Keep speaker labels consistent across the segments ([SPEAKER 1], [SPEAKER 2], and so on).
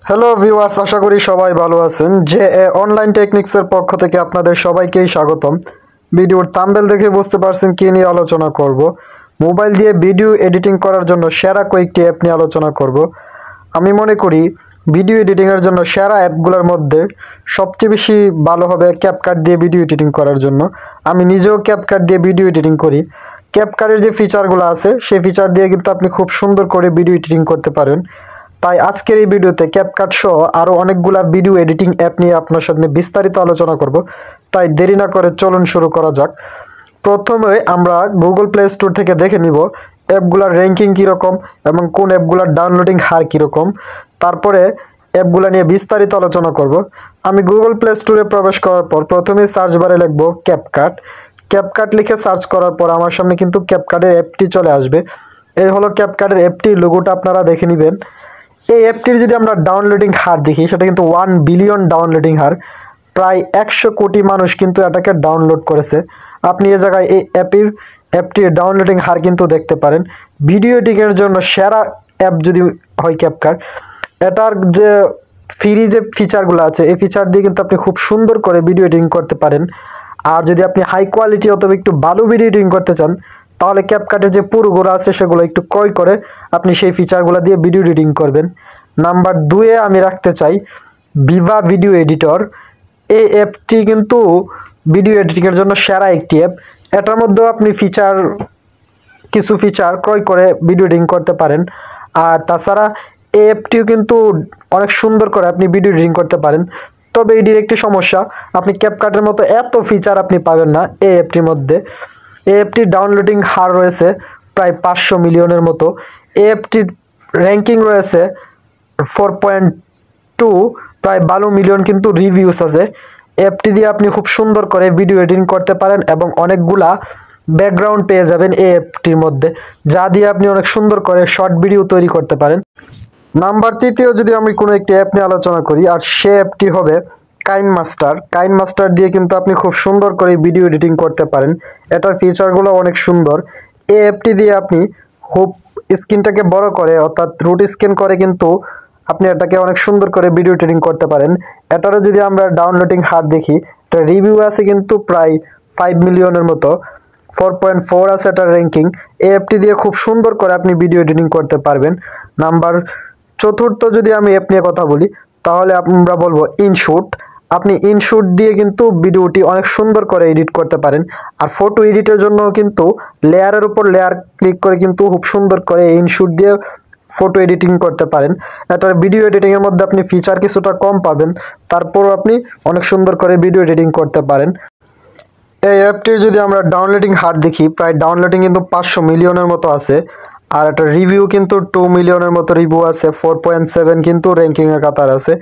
[SPEAKER 1] Hello viewers, আশা করি সবাই ভালো আছেন। যে অনলাইন টেকনিক্সের পক্ষ থেকে আপনাদের সবাইকেই স্বাগতম। ভিডিওর থাম্বনেল দেখে বুঝতে পারছেন কি নিয়ে আলোচনা করব। মোবাইল দিয়ে ভিডিও এডিটিং করার জন্য সেরা কয়েকটি অ্যাপ নিয়ে আলোচনা করব। আমি মনে করি ভিডিও এডিটিংয়ের জন্য সেরা অ্যাপগুলোর মধ্যে সবচেয়ে বেশি ভালো হবে ক্যাপকাট দিয়ে ভিডিও এডিটিং করার জন্য। আমি নিজেও ক্যাপকাট দিয়ে ভিডিও এডিটিং করি। ক্যাপকাটের যে ফিচারগুলো আছে সেই ফিচার দিয়ে কিন্তু আপনি খুব সুন্দর করে ভিডিও এডিটিং করতে পারেন। তাই আজকের এই ভিডিওতে ক্যাপকাট সহ আরও অনেকগুলা ভিডিও এডিটিং অ্যাপ নিয়ে আপনার সাথে বিস্তারিত আলোচনা করব। তাই দেরি না করে চলুন শুরু করা যাক। প্রথমে আমরা গুগল প্লে স্টোর থেকে দেখে নিব অ্যাপগুলোর র্যাঙ্কিং কীরকম এবং কোন অ্যাপগুলোর ডাউনলোডিং হার কীরকম। তারপরে অ্যাপগুলো নিয়ে বিস্তারিত আলোচনা করব। আমি গুগল প্লে স্টোরে প্রবেশ করার পর প্রথমেই সার্চ বারে লিখব ক্যাপকাট। ক্যাপকাট লিখে সার্চ করার পর আমার সামনে কিন্তু ক্যাপকাটের অ্যাপটি চলে আসবে। এই হলো ক্যাপকাটের অ্যাপটির লোগোটা, আপনারা দেখে নেবেন। এই অ্যাপটির যদি আমরা ডাউনলোডিং হার দেখি, সেটা কিন্তু 1 বিলিয়ন ডাউনলোডিং হার। প্রায় 100 কোটি মানুষ কিন্তু এটাকে ডাউনলোড করেছে। আপনি এ জায়গায় এই অ্যাপটির ডাউনলোডিং হার কিন্তু দেখতে পারেন। ভিডিও এডিটিংয়ের জন্য সেরা অ্যাপ যদি হয় ক্যাপকাট, এটার যে ফ্রি যে ফিচারগুলো আছে এই ফিচার দিয়ে কিন্তু আপনি খুব সুন্দর করে ভিডিও এডিটিং করতে পারেন। আর যদি আপনি হাই কোয়ালিটি অথবা একটু ভালো ভিডিও এডিটিং করতে চান, তাহলে ক্যাপকাটের যে পুরোগুলো আছে সেগুলো একটু ক্রয় করে আপনি সেই ফিচারগুলো দিয়ে ভিডিও এডিটিং করবেন। নাম্বার 2-এ আমি রাখতে চাই ভিভা ভিডিও এডিটর। এই অ্যাপটি কিন্তু ভিডিও এডিটিংয়ের জন্য সেরা একটি অ্যাপ। এটার মধ্যেও আপনি কিছু ফিচার ক্রয় করে ভিডিও এডিটিং করতে পারেন। আর তাছাড়া এই অ্যাপটিও কিন্তু অনেক সুন্দর করে আপনি ভিডিও এডিটিং করতে পারেন। তবে এটির একটি সমস্যা, আপনি ক্যাপকাটের মতো এত ফিচার আপনি পাবেন না এই অ্যাপটির মধ্যে। এই অ্যাপটির ডাউনলোডিং হার রয়েছে প্রায় 500 মিলিয়নের মতো। এই অ্যাপটির র্যাঙ্কিং রয়েছে 4.2, প্রায় 12 মিলিয়ন কিন্তু রিভিউস আছে। অ্যাপটি দিয়ে আপনি খুব সুন্দর করে ভিডিও এডিটিং করতে পারেন এবং অনেকগুলা ব্যাকগ্রাউন্ড পেয়ে যাবেন এই অ্যাপটির মধ্যে, যা দিয়ে আপনি অনেক সুন্দর করে শর্ট ভিডিও তৈরি করতে পারেন। নাম্বার 3-য় যদি আমি কোনো একটি অ্যাপ নিয়ে আলোচনা করি, আর সে অ্যাপটি হবে কাইনমাস্টার। কাইনমাস্টার দিয়ে কিন্তু আপনি খুব সুন্দর করে ভিডিও এডিটিং করতে পারেন। এটার ফিচারগুলো অনেক সুন্দর। এই অ্যাপটি দিয়ে আপনি খুব স্ক্রিনটাকে বড় করে অর্থাৎ রুট স্ক্যান করে কিন্তু আপনি এটাকে অনেক সুন্দর করে ভিডিও এডিটিং করতে পারেন। এটারও যদি আমরা ডাউনলোডিং হার দেখি, এটা রিভিউ আছে কিন্তু প্রায় 5 মিলিয়নের মতো। 4.4 আছে এটার র্যাঙ্কিং। এই অ্যাপটি দিয়ে খুব সুন্দর করে আপনি ভিডিও এডিটিং করতে পারবেন। নাম্বার 4 যদি আমি অ্যাপ নিয়ে কথা বলি, তাহলে আমরা বলবো ইনশুট। আপনি ইনশুট দিয়ে কিন্তু ভিডিওটি অনেক সুন্দর করে এডিট করতে পারেন। আর ফটো এডিটের জন্য কিন্তু লেয়ারের উপর লেয়ার ক্লিক করে কিন্তু খুব সুন্দর করে ইনশুট দিয়ে ফটো এডিটিং করতে পারেন। এটার ভিডিও এডিটিংয়ের মধ্যে আপনি ফিচার কিছুটা কম পাবেন, তারপরও আপনি অনেক সুন্দর করে ভিডিও এডিটিং করতে পারেন। এই অ্যাপটির যদি আমরা ডাউনলোডিং হার দেখি, প্রায় ডাউনলোডিং কিন্তু 500 মিলিয়নের মতো আছে। আর একটা রিভিউ কিন্তু 2 মিলিয়নের মতো রিভিউ আছে। 4.7 কিন্তু র্যাঙ্কিংয়ের কাতার আছে।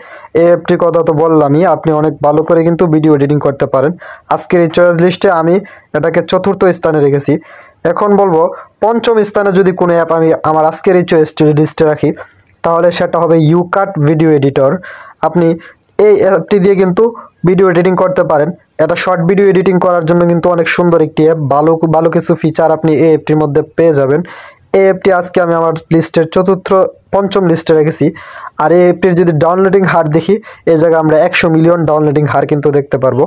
[SPEAKER 1] এই অ্যাপটির কথা তো বললামই, আপনি অনেক ভালো করে কিন্তু ভিডিও এডিটিং করতে পারেন। আজকের এই চয়েস লিস্টে আমি এটাকে 4র্থ স্থানে রেখেছি। এখন বলবো 5ম স্থানে যদি কোনো অ্যাপ আমি আমার আজকের এই চয়েস লিস্টে রাখি, তাহলে সেটা হবে ইউকাট ভিডিও এডিটর। আপনি এই অ্যাপটি দিয়ে কিন্তু ভিডিও এডিটিং করতে পারেন। এটা শর্ট ভিডিও এডিটিং করার জন্য কিন্তু অনেক সুন্দর একটি অ্যাপ। ভালো কিছু ফিচার আপনি এই অ্যাপটির মধ্যে পেয়ে যাবেন। এই অ্যাপটি আজকে আমি আমার লিস্টের 5ম লিস্টে রেখেছি। আর এই অ্যাপটির যদি ডাউনলোডিং হার দেখি, এই জায়গায় আমরা 100 মিলিয়ন ডাউনলোডিং হার কিন্তু দেখতে পারবো।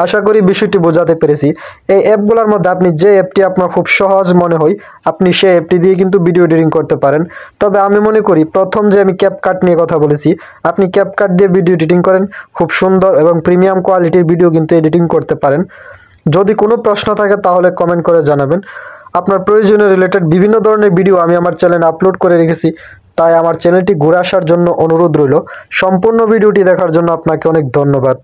[SPEAKER 1] আশা করি বিষয়টি বোঝাতে পেরেছি। এই অ্যাপগুলোর মধ্যে আপনি যে অ্যাপটি আপনার খুব সহজ মনে হয়, আপনি সেই অ্যাপটি দিয়ে কিন্তু ভিডিও এডিটিং করতে পারেন। তবে আমি মনে করি প্রথম যে আমি ক্যাপকাট নিয়ে কথা বলেছি, আপনি ক্যাপকাট দিয়ে ভিডিও এডিটিং করেন, খুব সুন্দর এবং প্রিমিয়াম কোয়ালিটির ভিডিও কিন্তু এডিটিং করতে পারেন। যদি কোনো প্রশ্ন থাকে তাহলে কমেন্ট করে জানাবেন। আপনার প্রয়োজনীয় রিলেটেড বিভিন্ন ধরনের ভিডিও আমি আমার চ্যানেলে আপলোড করে রেখেছি, তাই আমার চ্যানেলটি ঘুরে আসার জন্য অনুরোধ রইল। সম্পূর্ণ ভিডিওটি দেখার জন্য আপনাকে অনেক ধন্যবাদ।